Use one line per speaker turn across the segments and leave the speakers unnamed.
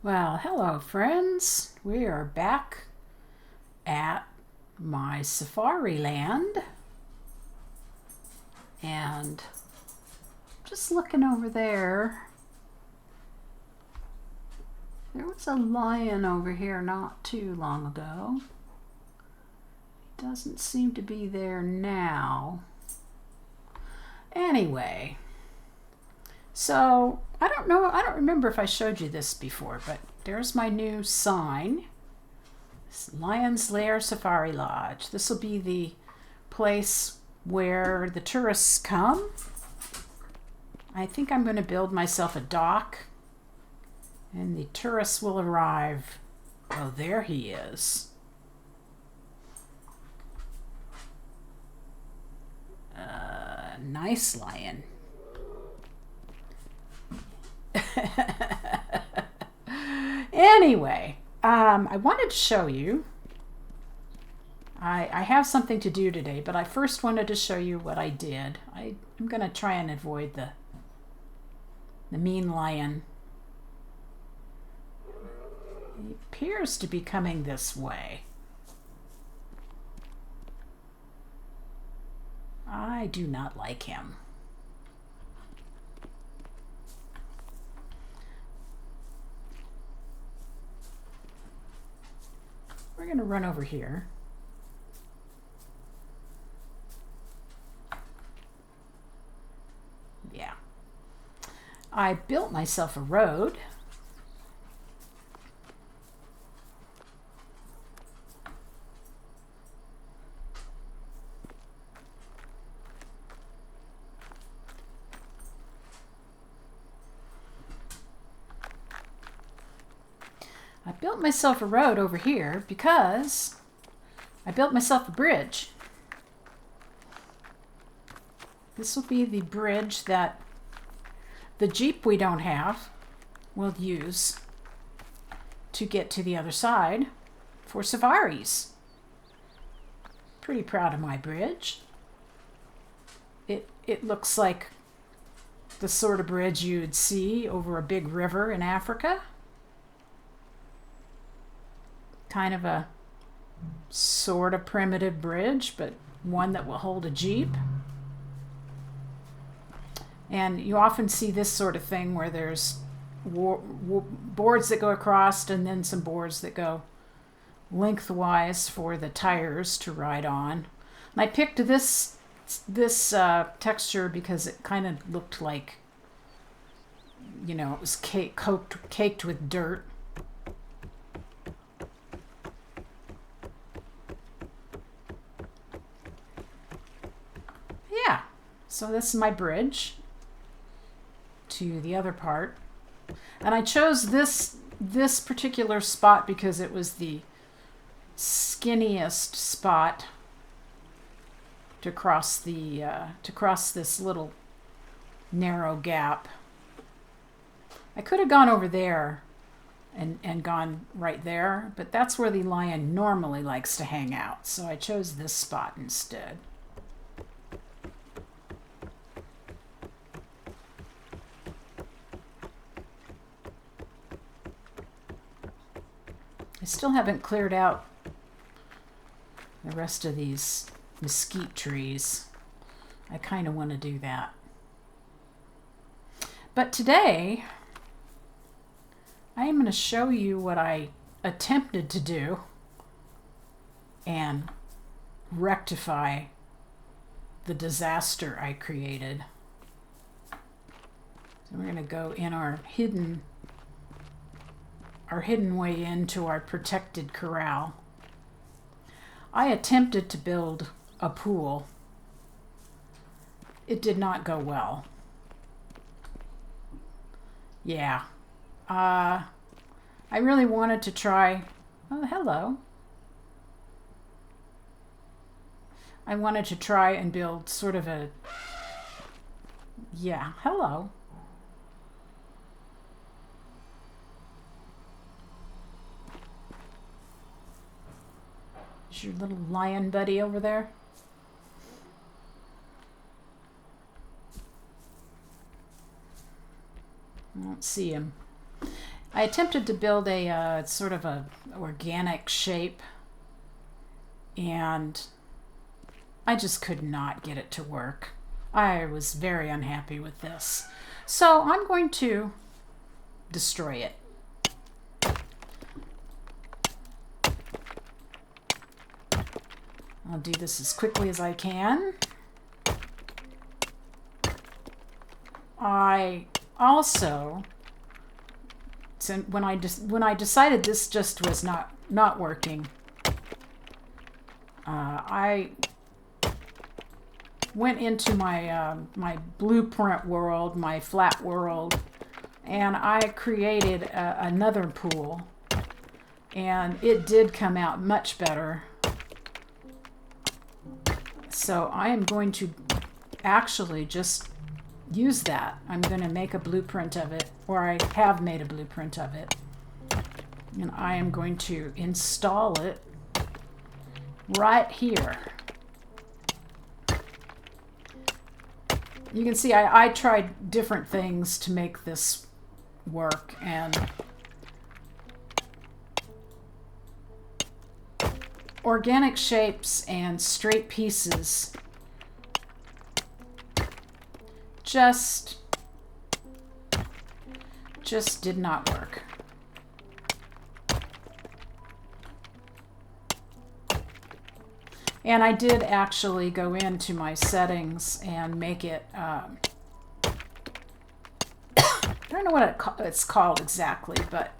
Well, hello, friends. We are back at my safari land and just looking over there. There was a lion over here not too long ago. Doesn't seem to be there now. Anyway, so I don't remember if I showed you this before, but there's my new sign. Lion's Lair Safari Lodge. This will be the place where the tourists come. I think I'm going to build myself a dock and the tourists will arrive. Oh, there he is. Nice lion. Anyway, I wanted to show you. I have something to do today, but I first wanted to show you what I did. I'm going to try and avoid the mean lion. He appears to be coming this way. I do not like him. We're going to run over here. Yeah. I built myself a road. I built myself a road over here because I built myself a bridge. This will be the bridge that the Jeep we don't have will use to get to the other side for safaris. Pretty proud of my bridge. It looks like the sort of bridge you'd see over a big river in Africa. Kind of a sort of primitive bridge, but one that will hold a Jeep. And you often see this sort of thing where there's boards that go across and then some boards that go lengthwise for the tires to ride on. And I picked this texture because it kind of looked like, you know, it was caked with dirt. Yeah, so this is my bridge to the other part. And I chose this particular spot because it was the skinniest spot to cross this little narrow gap. I could have gone over there and gone right there, but that's where the lion normally likes to hang out. So I chose this spot instead. I still haven't cleared out the rest of these mesquite trees. I kind of want to do that. But today, I am going to show you what I attempted to do and rectify the disaster I created. So we're going to go in our hidden way into our protected corral. I attempted to build a pool. It did not go well. Yeah. I really wanted to try... Oh, hello. I wanted to try and build sort of a... Yeah, hello. Is your little lion buddy over there? I don't see him. I attempted to build a sort of a organic shape, and I just could not get it to work. I was very unhappy with this. So I'm going to destroy it. I'll do this as quickly as I can. I also, so when I decided this just was not working, I went into my my blueprint world, my flat world, and I created another pool, and it did come out much better. So I am going to actually just use that. I'm going to make a blueprint of it, or I have made a blueprint of it, and I am going to install it right here. You can see I tried different things to make this work, and organic shapes and straight pieces just did not work. And I did actually go into my settings and make it, I don't know what it's called exactly, but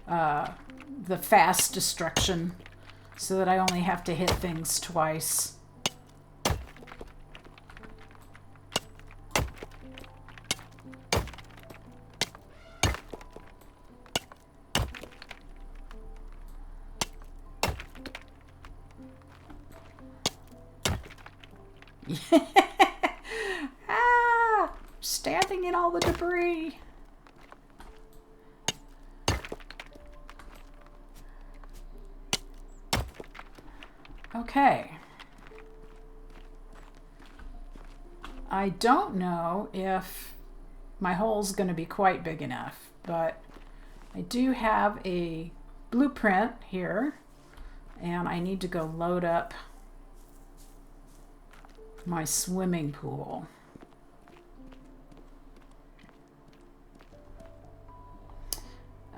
the fast destruction, so that I only have to hit things twice. Standing in all the debris. Okay. I don't know if my hole's going to be quite big enough, but I do have a blueprint here, and I need to go load up my swimming pool.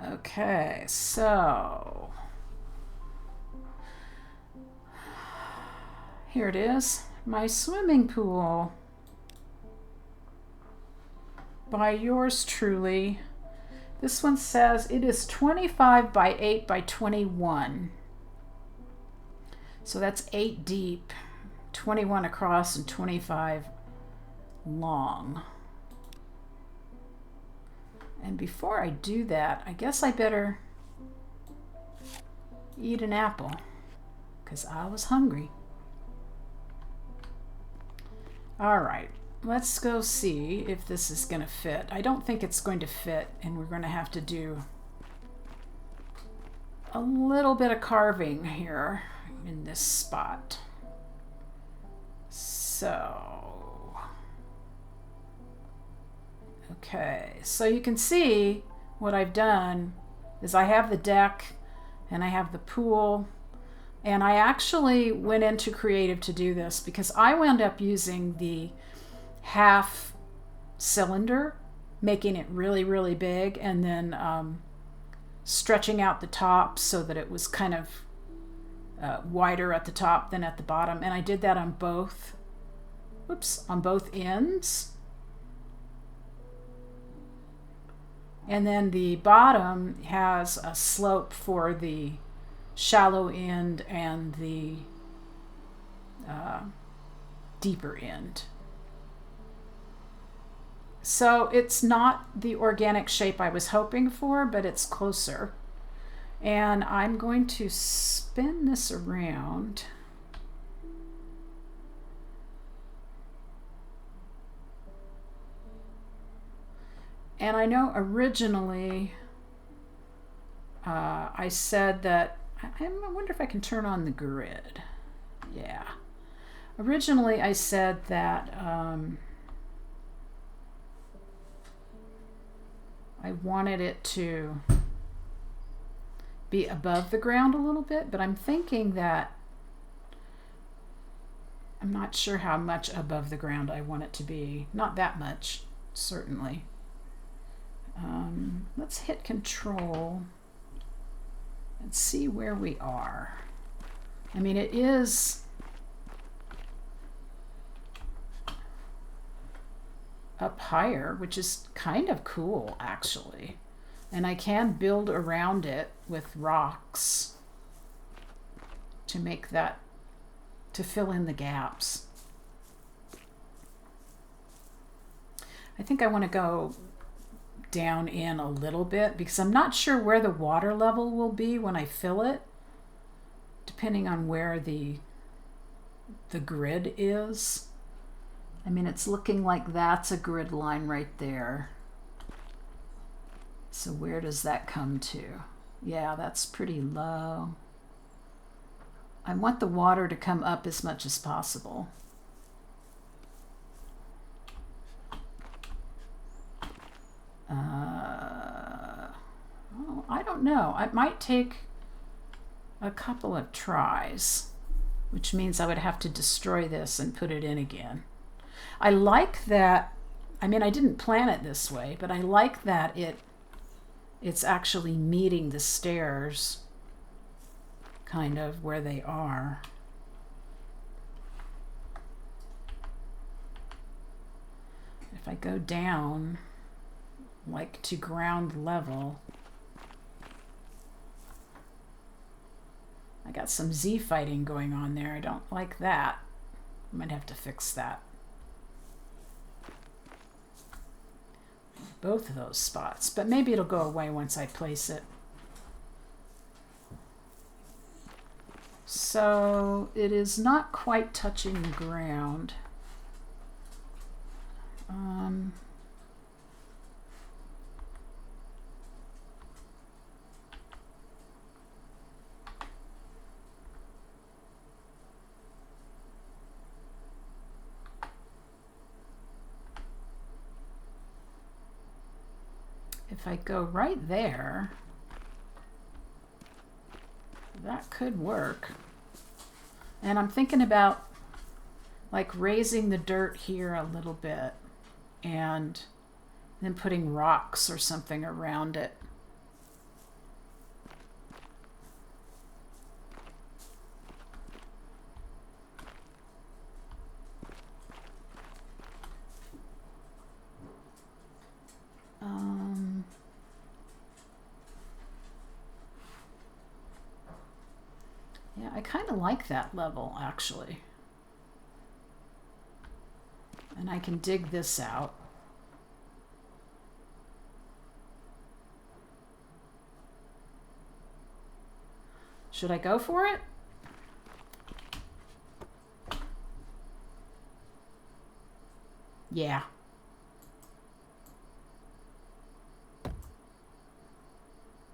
Okay, so here it is, my swimming pool by yours truly. This one says it is 25 by 8 by 21. So that's 8 deep, 21 across, and 25 long. And before I do that, I guess I better eat an apple, because I was hungry. All right, let's go see if this is going to fit. I don't think it's going to fit, and we're going to have to do a little bit of carving here in this spot. So, okay, so you can see what I've done is I have the deck and I have the pool, and I actually went into Creative to do this because I wound up using the half cylinder, making it really, really big, and then stretching out the top so that it was kind of wider at the top than at the bottom. And I did that on both, on both ends. And then the bottom has a slope for the shallow end and the deeper end. So it's not the organic shape I was hoping for, but it's closer. And I'm going to spin this around. And I know originally I said that, I wonder if I can turn on the grid. Yeah. Originally I said that I wanted it to be above the ground a little bit, but I'm thinking that I'm not sure how much above the ground I want it to be. Not that much, certainly. Let's hit Control and see where we are. I mean, it is up higher, which is kind of cool, actually. And I can build around it with rocks to make that, to fill in the gaps. I think I want to go down in a little bit because I'm not sure where the water level will be when I fill it, depending on where the grid is. I mean, it's looking like that's a grid line right there. So where does that come to? Yeah, that's pretty low. I want the water to come up as much as possible. Oh, I don't know. It might take a couple of tries, which means I would have to destroy this and put it in again. I like that. I mean, I didn't plan it this way, but I like that it's actually meeting the stairs kind of where they are. If I go down like to ground level, I got some Z fighting going on there. I don't like that. I might have to fix that. Both of those spots, but maybe it'll go away once I place it. So it is not quite touching the ground. If I go right there, that could work. And I'm thinking about like raising the dirt here a little bit and then putting rocks or something around it. Yeah, I kind of like that level, actually. And I can dig this out. Should I go for it? Yeah.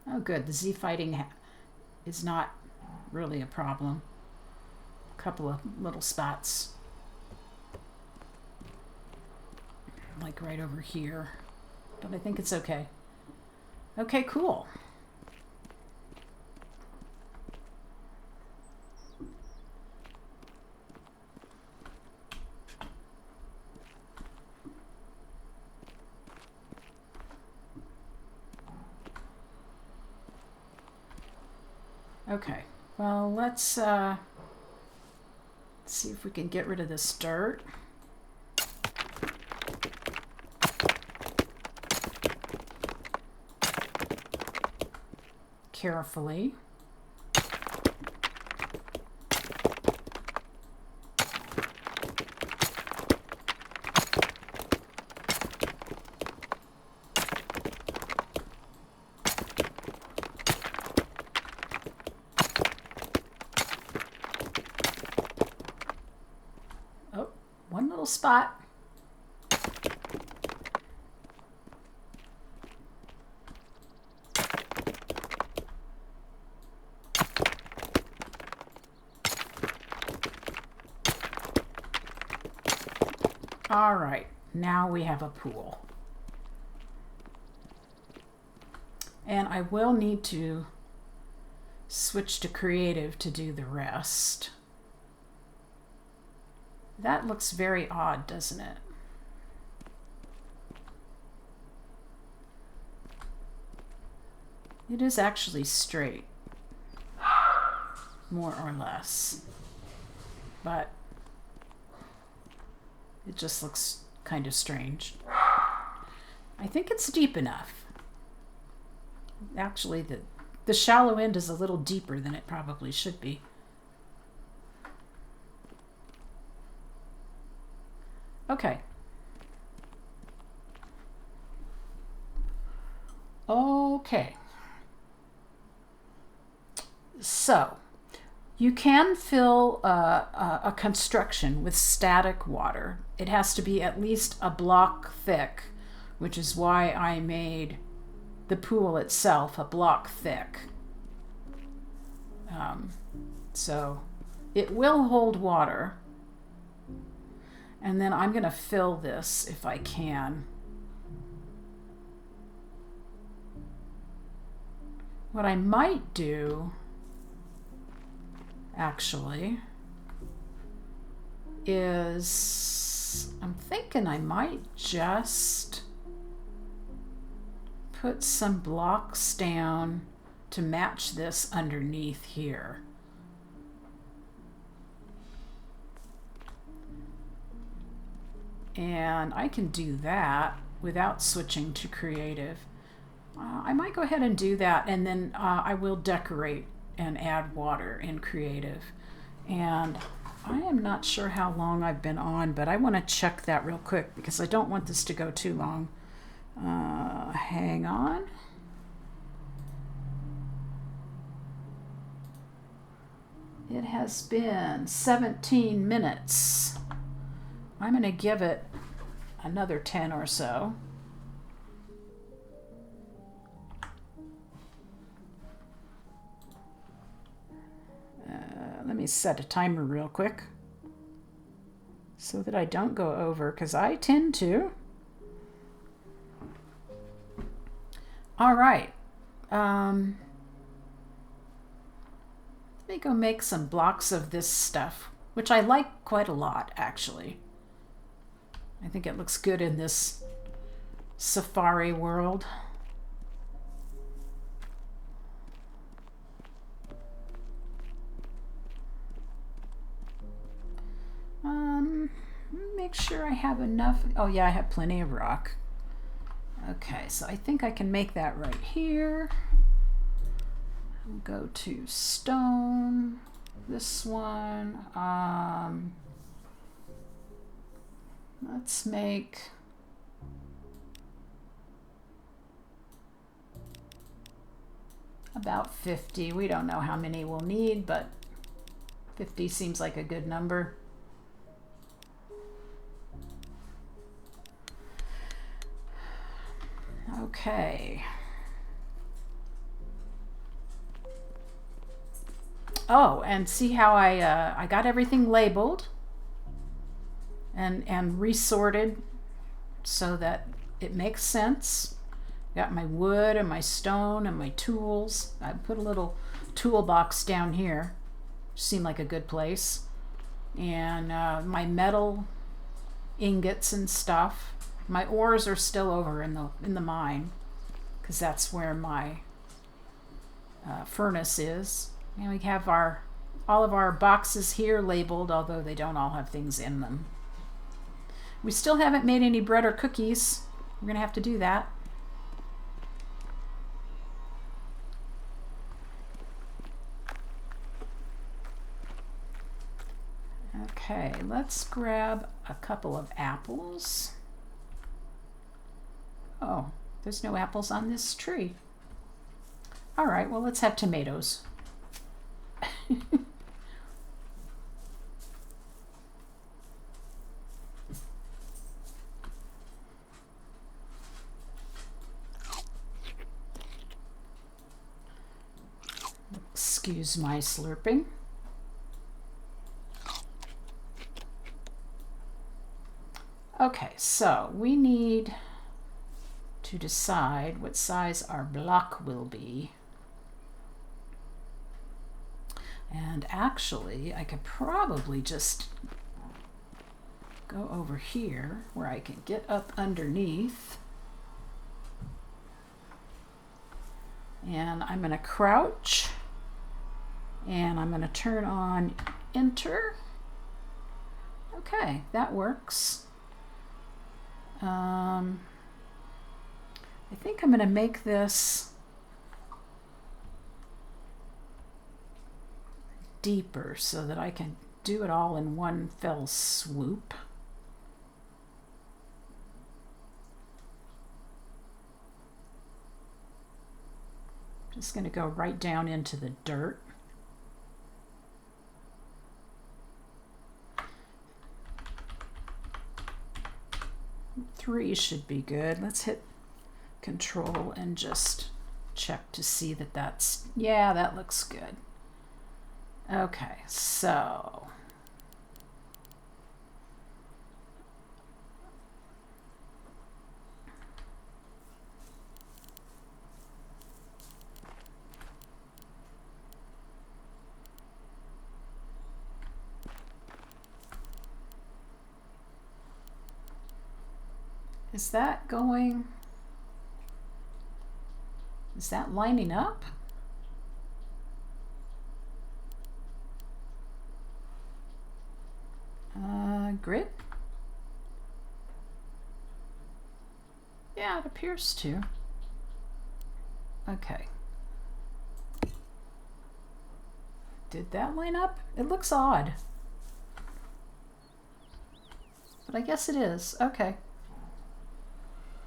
Oh, good. The Z fighting is not really a problem. A couple of little spots, like right over here, but I think it's okay. Okay, cool. Okay. Well, let's see if we can get rid of this dirt. Carefully. One little spot. All right, now we have a pool. And I will need to switch to creative to do the rest. That looks very odd, doesn't it? It is actually straight, more or less, but it just looks kind of strange. I think it's deep enough. Actually, the shallow end is a little deeper than it probably should be. Okay. Okay. So, you can fill a construction with static water. It has to be at least a block thick, which is why I made the pool itself a block thick. So it will hold water. And then I'm going to fill this if I can. What I might do, actually, is I'm thinking I might just put some blocks down to match this underneath here. And I can do that without switching to creative. I might go ahead and do that, and then I will decorate and add water in creative. And I am not sure how long I've been on, but I want to check that real quick because I don't want this to go too long. Hang on. It has been 17 minutes. I'm going to give it another 10 or so. Let me set a timer real quick so that I don't go over, because I tend to. All right. Let me go make some blocks of this stuff, which I like quite a lot, actually. I think it looks good in this safari world. Make sure I have enough. Oh yeah, I have plenty of rock. Okay, so I think I can make that right here. I'll go to stone. This one. Let's make about 50. We don't know how many we'll need, but 50 seems like a good number. Okay. Oh, and see how I got everything labeled and resorted so that it makes sense. Got my wood and my stone and my tools. I put a little toolbox down here. Seemed like a good place. And my metal ingots and stuff. My ores are still over in the mine, because that's where my furnace is. And we have all of our boxes here labeled, although they don't all have things in them. We still haven't made any bread or cookies. We're gonna have to do that. Okay, let's grab a couple of apples. Oh, there's no apples on this tree. All right, well, let's have tomatoes. Excuse my slurping. Okay, so we need to decide what size our block will be. And actually, I could probably just go over here where I can get up underneath. And I'm going to crouch. And I'm going to turn on enter. Okay, that works. I think I'm going to make this deeper so that I can do it all in one fell swoop. Just going to go right down into the dirt. Three should be good. Let's hit Control and just check to see that that's, yeah, that looks good. Okay, so is that going? Is that lining up? Grid? Yeah, it appears to. Okay. Did that line up? It looks odd. But I guess it is. Okay.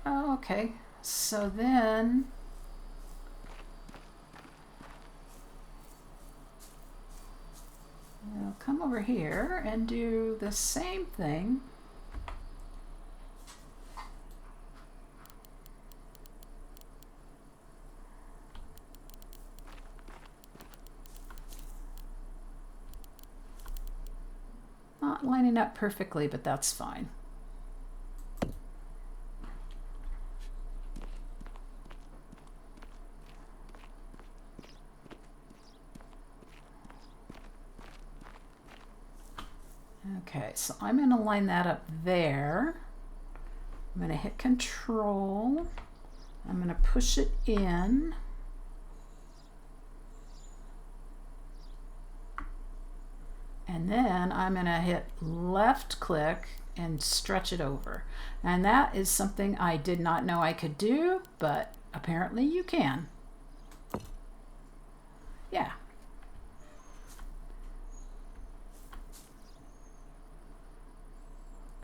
Oh, okay. So then I'll come over here and do the same thing. Not lining up perfectly, but that's fine. Okay, so I'm going to line that up there. I'm going to hit Control. I'm going to push it in. And then I'm going to hit left click and stretch it over. And that is something I did not know I could do, but apparently you can. Yeah.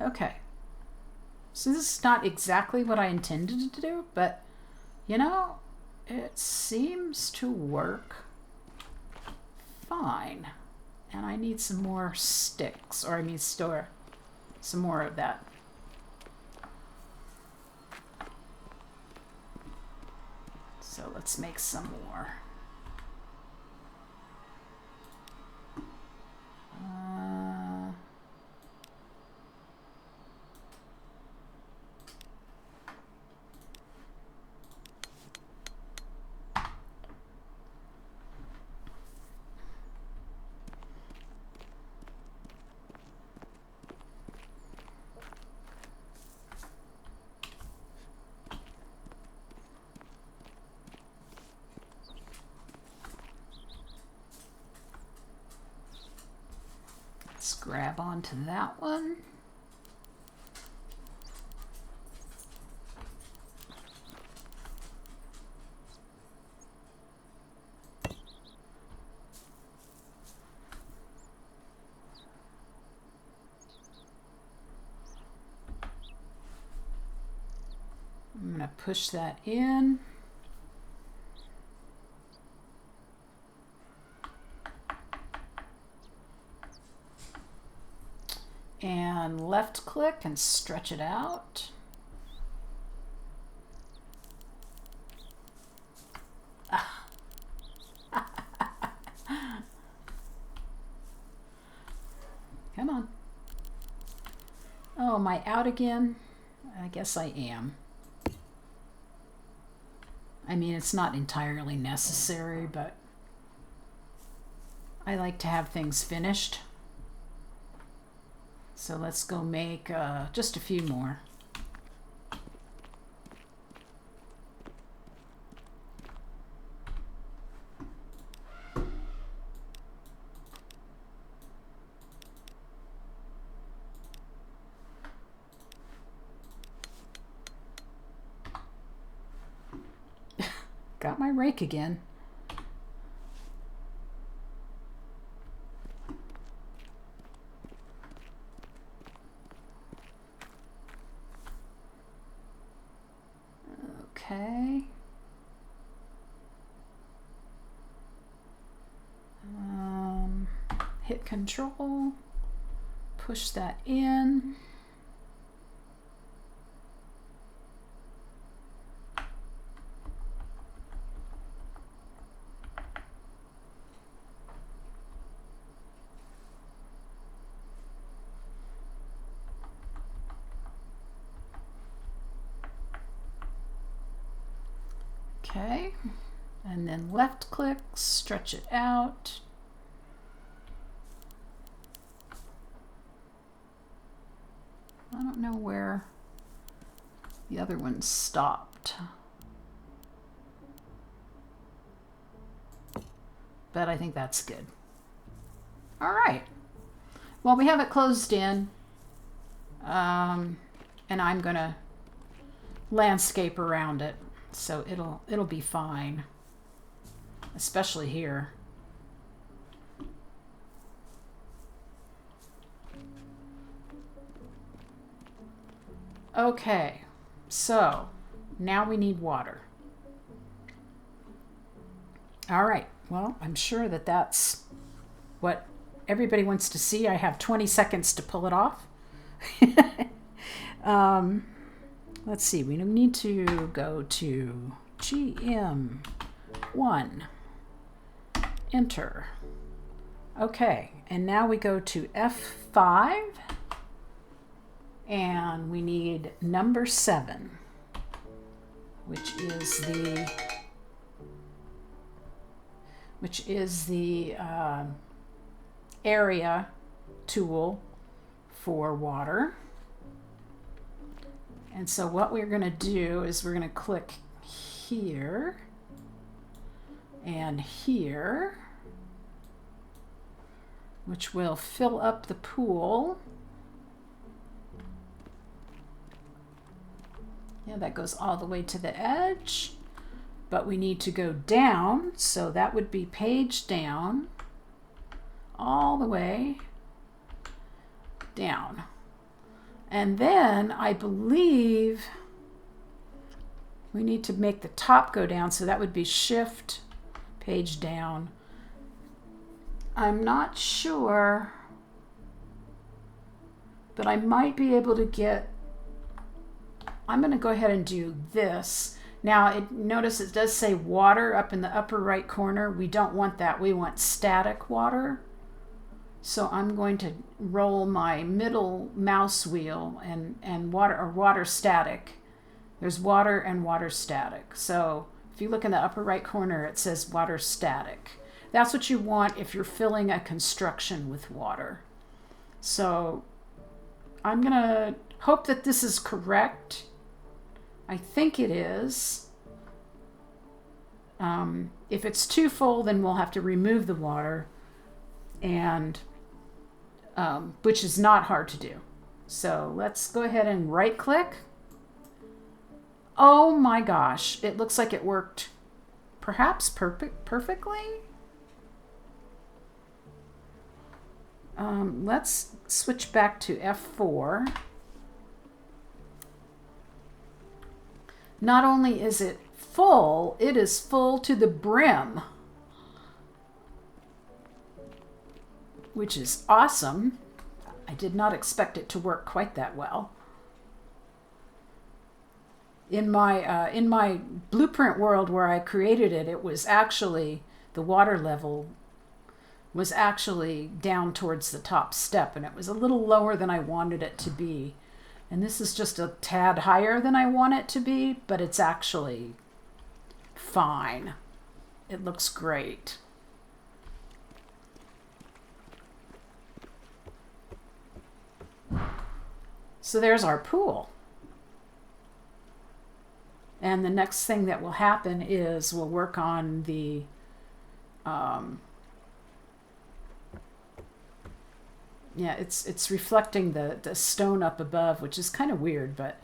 Okay. So this is not exactly what I intended to do, but you know, it seems to work fine. And I need some more sticks, or I mean store some more of that. So let's make some more. Let's grab onto that one. I'm going to push that in. And left click and stretch it out. Come on. Oh, am I out again? I guess I am. I mean, it's not entirely necessary, but I like to have things finished. So let's go make just a few more. Got my rake again. Okay. Hit control, push that in. Okay, and then left click, stretch it out. I don't know where the other one stopped, but I think that's good. All right, well, we have it closed in, and I'm gonna landscape around it. So it'll be fine, especially here. Okay, so now we need water. All right, well, I'm sure that that's what everybody wants to see. I have 20 seconds to pull it off. Let's see, we need to go to GM1, enter. Okay, and now we go to F5, and we need number 7, which is the area tool for water. And so what we're going to do is we're going to click here and here, which will fill up the pool. Yeah, that goes all the way to the edge, but we need to go down, so that would be page down, all the way down. And then I believe we need to make the top go down, so that would be shift, page down. I'm not sure, but I might be able to get, I'm going to go ahead and do this. Now, notice it does say water up in the upper right corner. We don't want that. We want static water. So I'm going to roll my middle mouse wheel and water static. There's water and water static. So if you look in the upper right corner, it says water static. That's what you want if you're filling a construction with water. So I'm going to hope that this is correct. I think it is. If it's too full, then we'll have to remove the water, and which is not hard to do. So let's go ahead and right click. Oh my gosh, it looks like it worked perhaps perfectly. Let's switch back to F4. Not only is it full, it is full to the brim, which is awesome. I did not expect it to work quite that well. In my blueprint world where I created it, it was actually, the water level was actually down towards the top step, and it was a little lower than I wanted it to be. And this is just a tad higher than I want it to be, but it's actually fine. It looks great. So there's our pool. And the next thing that will happen is we'll work on the yeah, it's reflecting the stone up above, which is kind of weird, but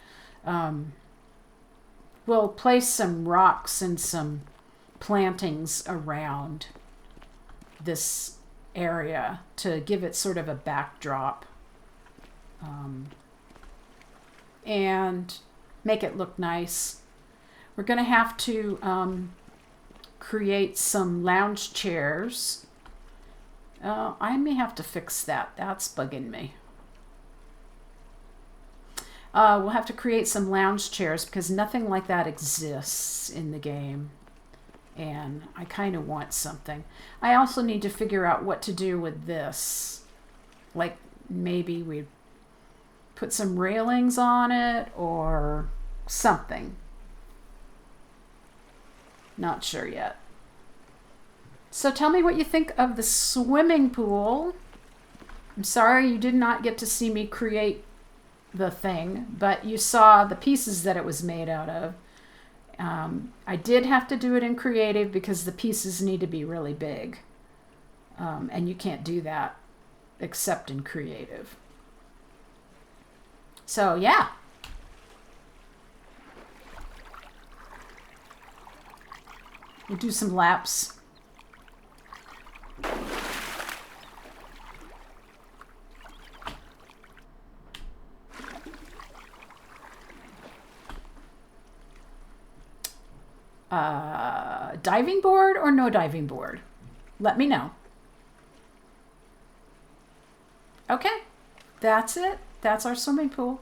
we'll place some rocks and some plantings around this area to give it sort of a backdrop and make it look nice. We're going to have to create some lounge chairs. I may have to fix that. That's bugging me. We'll have to create some lounge chairs because nothing like that exists in the game. And I kind of want something. I also need to figure out what to do with this. Like maybe we put some railings on it or something. Not sure yet. So tell me what you think of the swimming pool. I'm sorry you did not get to see me create the thing, but you saw the pieces that it was made out of. I did have to do it in creative because the pieces need to be really big. And you can't do that except in creative. So yeah. We'll do some laps. Diving board or no diving board? Let me know. Okay, that's it. That's our swimming pool.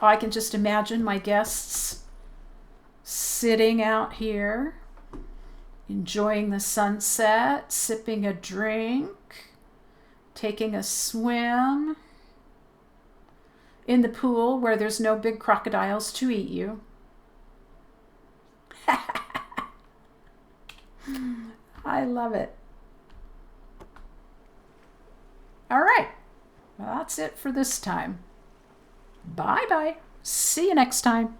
Oh, I can just imagine my guests sitting out here, enjoying the sunset, sipping a drink, taking a swim in the pool where there's no big crocodiles to eat you. I love it. All right. Well, that's it for this time. Bye-bye. See you next time.